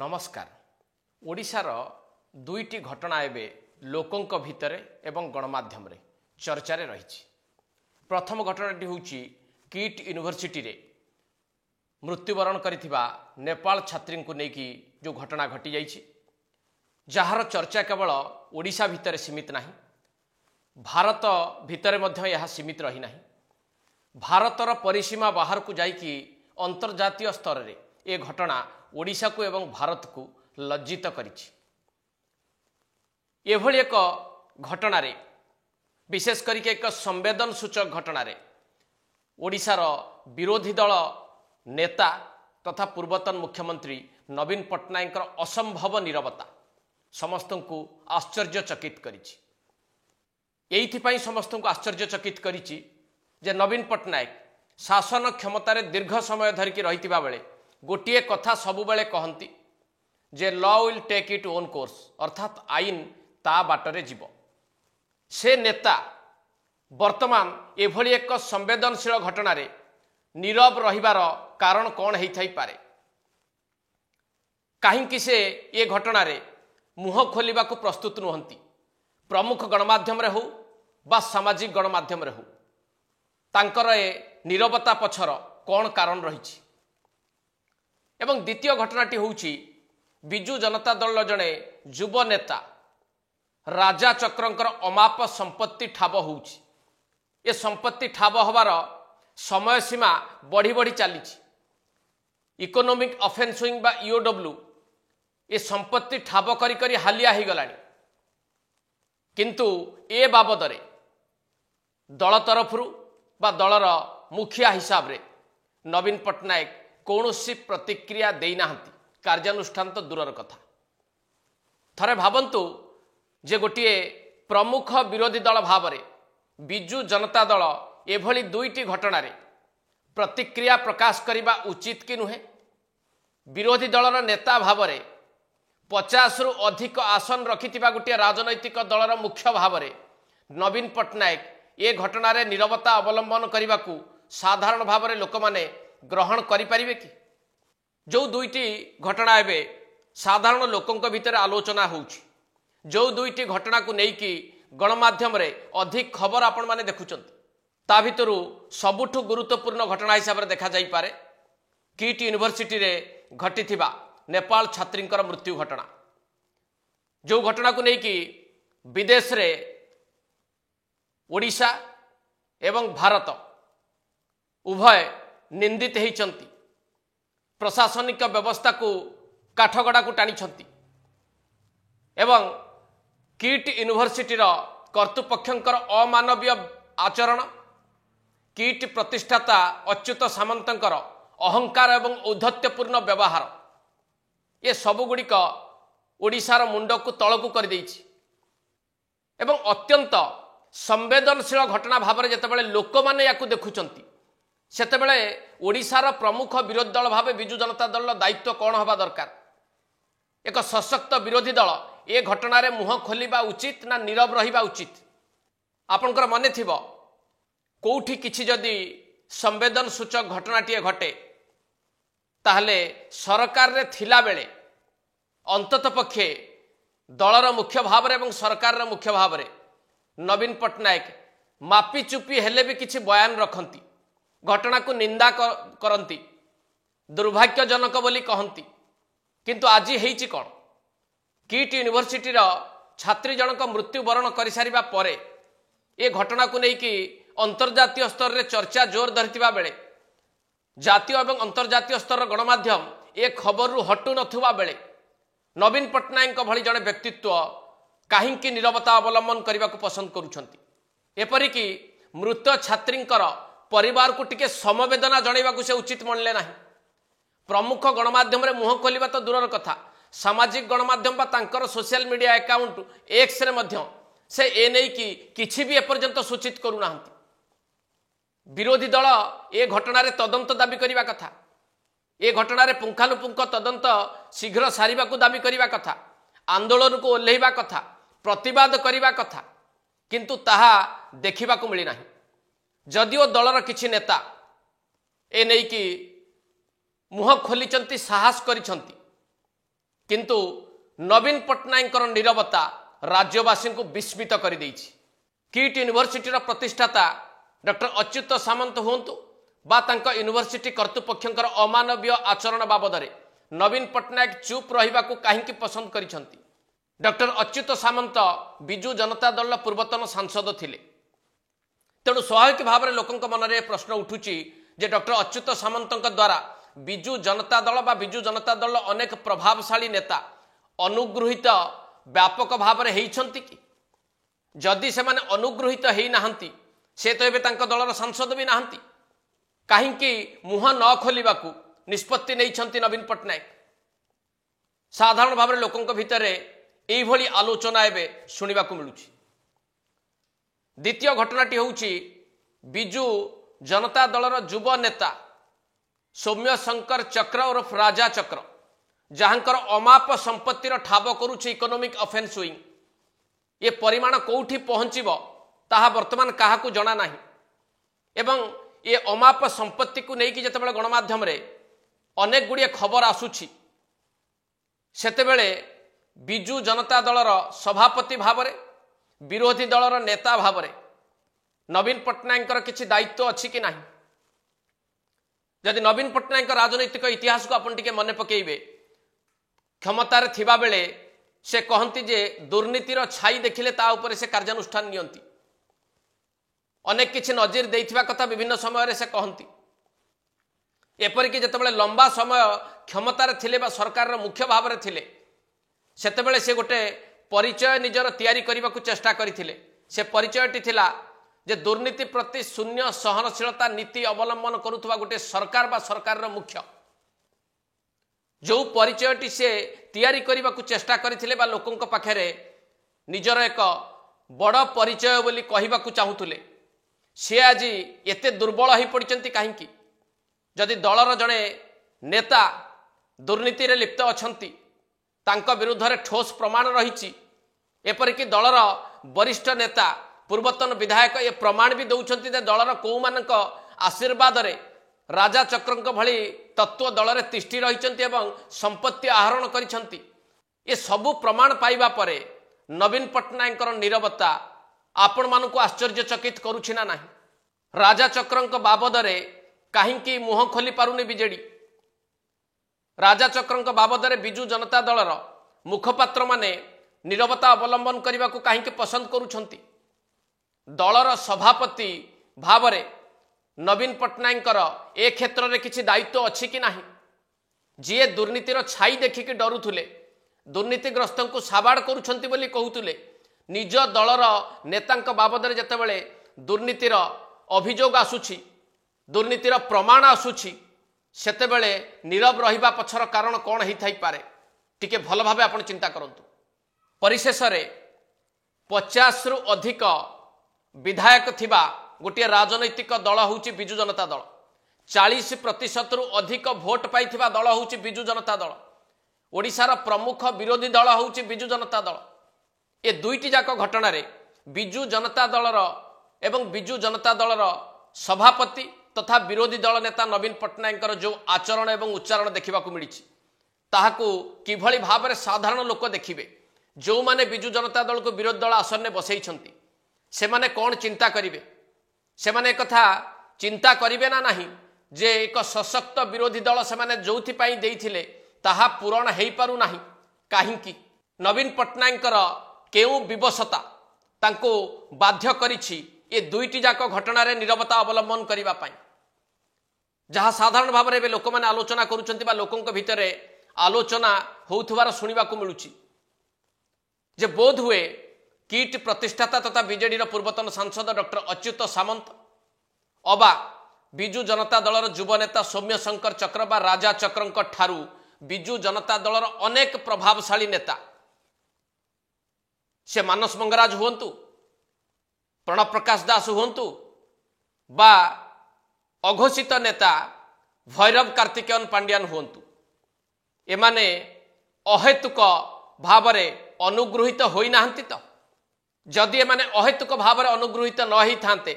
नमस्कार। ओडिशार दुईटी घटना एवं लोकों भितर एवं गणमाध्यम रे चर्चारे रही। प्रथम घटनाटी हूँ किट यूनिवर्सिटी रे मृत्युवरण करिथिबा नेपाल छात्री को लेकिन जो घटना घटी जाइछि, जार चर्चा केवल ओडिशा भितर सीमित नहीं, भारत भितर मध्य यह सीमित रही नहीं। भारतर परिसीमा बाहर को जाइकी अंतर्जातीय स्तर रे ए घटना ओडिशा को एवं भारत को लज्जित करिछि। एभली एक घटना रे विशेष करके एक संवेदन सूचक घटना रे ओडिशार विरोधी दल नेता तथा पूर्वतन मुख्यमंत्री नवीन पट्टनायक असंभव नीरवता समस्त को आश्चर्यचकित करिछि। एइथिपाई समस्त को आश्चर्यचकित करिछि जे नवीन पट्टनायक शासन क्षमतार दीर्घ समय धरिकी रहितिबा बेले गोटिए कथा सबुबेले कहंती जे law will take it own course, अर्थात आईन ता बाटरे जीव। से नेता वर्तमान एभली एक संवेदनशील घटना रे नीरव रहिबार कारण कौन हेइथाई पारे? काहींकि से ये घटना रे मुह खोलिबा को प्रस्तुत नुहंती? प्रमुख गणमाध्यम रे हो बा सामाजिक गणमाध्यम रे हो, तांकर ए नीरवता पछर कौन कारण रही? एवं द्वितीय घटनाटी होउछि बिजु जनता दल जड़े युव नेता राजा चक्रंकर अमाप संपत्ति ठाब होउछि। ए संपत्ति ठाब हबार समय सीमा बढ़ी बढ़ी चली। इकोनॉमिक ऑफेंसिंग बा ईओडब्ल्यू ए संपत्ति ठाब करी करी हालिया ही गलानी, किंतु ए बाबदरे दल तरफरु बा दलर मुखिया हिसाब रे नवीन पट्टनायक कौनसी प्रतिक्रिया देना, कार्यानुष्ठान तो दूरर कथा। थरे भावंतु जे गोटे प्रमुख विरोधी दल भाव रे बिजु जनता दल एभली दुईटी घटना रे प्रतिक्रिया प्रकाश करने उचित कि नुहे? विरोधी दलर नेता भाव रे 50 रु अधिक आसन रखिथिबा गोटे राजनैतिक दलर मुख्य भाव रे नवीन पट्टनायक ए घटना रे नीरवता अवलंबन करने को साधारण भाव रे लोक माने ग्रहण करिपारिबे कि? जो दुईटी घटना एवं साधारण लोकों भितर आलोचना होउछि, जो दुईटी घटना को लेकिन गणमाध्यम रे अधिक खबर आपण माने देखुचंती, ता भितरु सबुठु गुरुत्वपूर्ण घटना हिसाब रे देखा जाई पारे किट यूनिवर्सिटी रे घटिथिबा नेपाल छात्रींकर मृत्यु घटना। जो घटना को लेकिन विदेश रे ओडिशा एवं भारत उभय निंदित होइचंती, प्रशासनिक व्यवस्था को काठगड़ा को टाणी एवं किट यूनिवर्सिटीर कर्तृपक्षंकर अमानवीय आचरण, किट प्रतिष्ठाता अच्युत सामंतंकर अहंकार एवं औद्धत्यपूर्ण व्यवहार, ये सबुगुड़िक ओडिशार मुंड को तलकू कर देइछि। एवं अत्यंत संवेदनशील घटना भाव में जितेबाला लोक मैंने या देखुंट सेतेबेले ओडिशार प्रमुख विरोधी दल भाव बिजु जनता दल दायित्व कौन हवा दरकार? एक सशक्त विरोधी दल ए घटना रे मुह खोलिबा उचित ना नीरव रहिबा उचित? आपनकर मने थिबो कोउठी किछि जदि संवेदन सूचक घटनाटीए घटे ताहले सरकार रे थिला बेले अंतत पक्षे दलर मुख्य भाव रे एवं सरकार रे मुख्य भाव रे नवीन पट्टनायक मापी चुपी हेले भी किछि बयान रखंती, घटना को निंदा करंती, दुर्भाग्यजनक बोली कहंती। किंतु आज हेइछि कोन? किट यूनिवर्सिटी छात्री जनक मृत्युवरण कर सारिबा परे ए घटना को लेकिन अंतर्जातीय स्तर रे चर्चा जोर धरिथिबा बेले जातीय एवं अंतर्जातीय स्तर गणमाध्यम ए खबर रु हटु नथुबा बेले नवीन पट्टनायक भली जड़े व्यक्तित्व काहींकी नीरवता अवलंबन करने को पसंद करुछंती? एपरिकी मृत छात्रींकर परिवार को टिके समवेदना जनइबा को से उचित मनले नहीं। प्रमुख गणमाध्यम रे मुह खोलिबा तो दूरर कथा, सामाजिक गणमाध्यम बा तांकर social media account X ray मध्य से ए नै कि किछि भी एपर्यंत सूचित करू नाहंती। विरोधी दल ए घटना रे तदंत दाबी करिबा कथा, ए घटना रे पुंखानुपुंख तदंत शीघ्र सारिबा को दाबी करिबा कथा, आंदोलन को ओल्हेइबा कथा, प्रतिवाद करिबा कथा, किंतु ताहा देखिबा को मिली नाही। जदिओ दलर किछि नेता ए नै कि मुह खोलिचंती, साहस करिचंती, किंतु नवीन पट्टनायक नीरवता राज्यवासी को विस्मित कर किट यूनिवर्सिटी प्रतिष्ठाता डॉक्टर अच्युत सामंत हुंतु बा तांका यूनिवर्सिटी कर्तृपक्षर अमानवीय आचरण बाबद नवीन पट्टनायक चुप रहा कहीं पसंद करिसेंती। डॉक्टर अच्युत सामंत बिजु जनता दल पूर्वतन सांसद थिले, तेणु स्वाभाविक भाव में लोकों मन में प्रश्न उठुची जे डॉक्टर अच्युत सामंत द्वारा बिजु जनता दल बा बिजु जनता दल अनेक प्रभावशाली नेता अनुगृहित व्यापक भाव में होती कि जदि से माने अनुगृहित हो नाहंती से तो एबे तांको दलर सांसद भी नाहंती कहीं मुह न खोलने को निष्पत्ति नहीं नवीन पट्टनायक। साधारण भाव में लोकों भितर यही आलोचना एवं शुणा मिलूँ। द्वितीय घटनाटी होउची बिजु जनता दलर युव नेता सौम्य शंकर चक्र उर्फ राजा चक्र जहाँकर अमाप संपत्तिर ठाब करुछि इकोनॉमिक ऑफेंस विंग। ये परिमाण कोठी पहुँचब ताहा वर्तमान काहाकू जना नाही एवं ये अमाप संपत्ति को लेकिन जितेबाला गणमाध्यम रे अनेक गुड़िए खबर आसुछि सेतेबेले बिजु जनता दलर सभापति भाव में विरोधी दलर नेता भाव में नवीन पट्टनायक किसी दायित्व अच्छी कि नहीं। जदि नवीन पट्टनायक राजनैतिक इतिहास को आपण टिके मन पकेइबे क्षमतार थिबा बेले से कहती जे दुर्नीतिर छाई देखिले ता उपरे से कार्यानुष्ठान नियंती अनेक किछि नजीर देइथिबा कथा विभिन्न समय से कहती एपरिक जितेबाला लंबा समय क्षमतार थिले बा सरकार मुख्य भाव में थिले सेतेबेले से गोटे परिचय निजर तैयारी करने को चेष्टा करथिले। से परिचयटी थिला जे दुर्नीति प्रति शून्य सहनशीलता नीति अवलंबन करुवा गोटे सरकार बा सरकार मुख्य जो परिचयटी से तैयारी करने को चेष्टा करथिले बा लोकों पाखरे निजर एक बड़ परिचय बोली कहबा को चाहूले सी आज एते दुर्बल हो पड़ती कहीं जदि दलर जड़े नेता दुर्नीति रे लिप्त अछंती तांका विरुद्ध रे ठोस प्रमाण रही एपरिक दलर वरिष्ठ नेता पूर्वतन विधायक ये प्रमाण भी दौरान जे दलर कौ मानक आशीर्वाद रे राजा चक्र भली तत्व दल रे तिष्ठि रही संपत्ति आहरण करिसेंती। ये सबू प्रमाण पाइबा परे नवीन पट्टनायक नीरवता आपण मानकु आश्चर्यचकित करुछि ना नाही। राजा चक्र बाबद रे कहीं मुह खोली पारुनी बीजेडी राजा चक्र बाबद रे बिजु जनता दलर मुखपात्र माने नीरवता अवलंबन करने को कहीं पसंद करुछंती। दलर सभापति भाव में नवीन पट्टनायक ए क्षेत्र में किसी दायित्व अच्छी कि नहीं। जी दुर्नीतिर छाई देखिकी डरुले दुर्नीतिग्रस्त को साबाड़ करुछंती बोली कहूले निज दलर नेता बाबद में जितेबाला दुर्नीतिर अभियोग आसुछि दुर्नीतिर प्रमाण आसुछि सेतेबेले नीरव रहिबा पछर कारण कौन ही थाई पारे टिके भल भाबे आपण चिंता करंतु। परिशेष रे 50 रु अधिक विधायक थिबा गोटे राजनैतिक दल होउची बिजु जनता दल 40% रु अधिक भोट पाइथिबा दल होउची बिजु जनता दल ओडिशार प्रमुख विरोधी दल होउची बिजु जनता दल। ए दुईटी जाक घटना रे बिजु जनता दलर एवं बिजु जनता दलर सभापति तथा विरोधी दल नेता नवीन पट्टनायक जो आचरण एवं उच्चारण देखा मिली ताहाकू किभली भाव में साधारण लोक देखिए जो माने बिजु जनता दल को विरोधी दल आसन में बसई से माने कौन चिंता करिवे से माने कथा चिंता करिवे ना नहीं जे एक सशक्त विरोधी दल से माने जोथिपाई देइथिले ताहा पूरण हेई पारु नाही काहींकी नवीन पट्टनायक केउ विवशता तांको बाध्य करिछि ये दुईटी जाक घटना रे नीरवता अवलंबन करिबा पाई जहाँ साधारण भाव में लोक मैंने आलोचना करुछंती बा लोकों भितर आलोचना होउथवार शुणा मिलूँ जे बोध हुए किट प्रतिष्ठाता तथा बीजेडी पूर्वतन सांसद डॉक्टर अच्युत सामंत अबा बिजु जनता दलर युव नेता सौम्य शंकर चक्र बा राजा चक्र ठारू बिजु जनता दलर अनेक प्रभावशाली नेता से मानस मंगराज हुंतु प्रणव प्रकाश दास हुंतु बा अघोषित नेता भैरव कार्तिकेयन पांड्यान हुंतु एमाने अहेतुक भाव में अनुगृहित होई नाहंती तो जदि एमाने अहेतुक भाव में अनुगृहित न ही थांते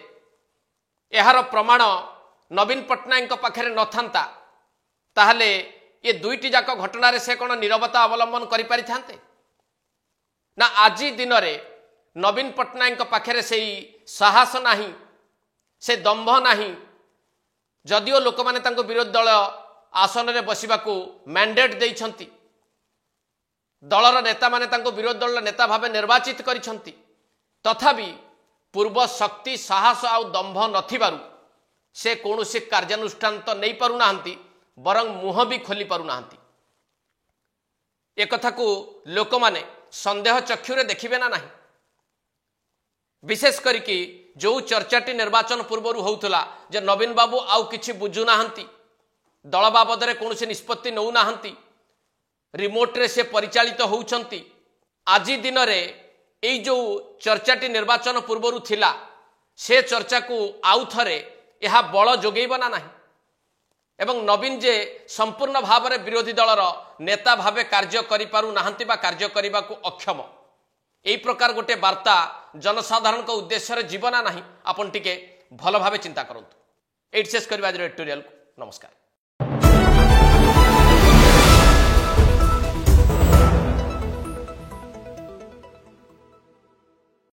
एहार प्रमाण नवीन पट्टनायक पाखरे न थांता ताहले ये दुईटी जाक घटना से कौन नीरवता अवलंबन कर पारि थांते ना आज दिन में नवीन पट्टनायक पाखे से साहस नाही से दंभ नाही जदिओ लोक माने तांको विरोधी दल आसन में बसवाक मैंडेट देइछंती दलर नेता माने तांको विरोधी दल नेता भाव निर्वाचित करिछंती तथापि पूर्व शक्ति साहस आउ दंभ नथिबारु से कौनसी कार्यानुष्ठान तो नहीं पारु नाहंती बरं मुह भी खोली पारु नाहंती एक कथा को लोक माने संदेह चक्षुरे देखिबे ना नाही विशेष करिकी जो चर्चाटी निर्वाचन पूर्व होउथला जे नवीन बाबू आउ किछि बुझु नाहंती दल बाबद रे कौनसी निष्पत्ति नौ नाहंती रिमोट रे से परिचालित होउछंती आज दिन रे एई जो चर्चाटी निर्वाचन पूर्व थिला से चर्चा को आउ थरे यह बल जोगेब ना नाही एवं नवीन जे संपूर्ण भाव में विरोधी दलर नेता भावे कार्य करि पारु नाहंती बा कार्य करने को अक्षम एई प्रकार गोटे वार्ता जनसाधारण को उद्देश्य रे जीवना नाही आपन टिके भल भावे चिंता करंतु एट शेष करबा एडिटोरियल को नमस्कार।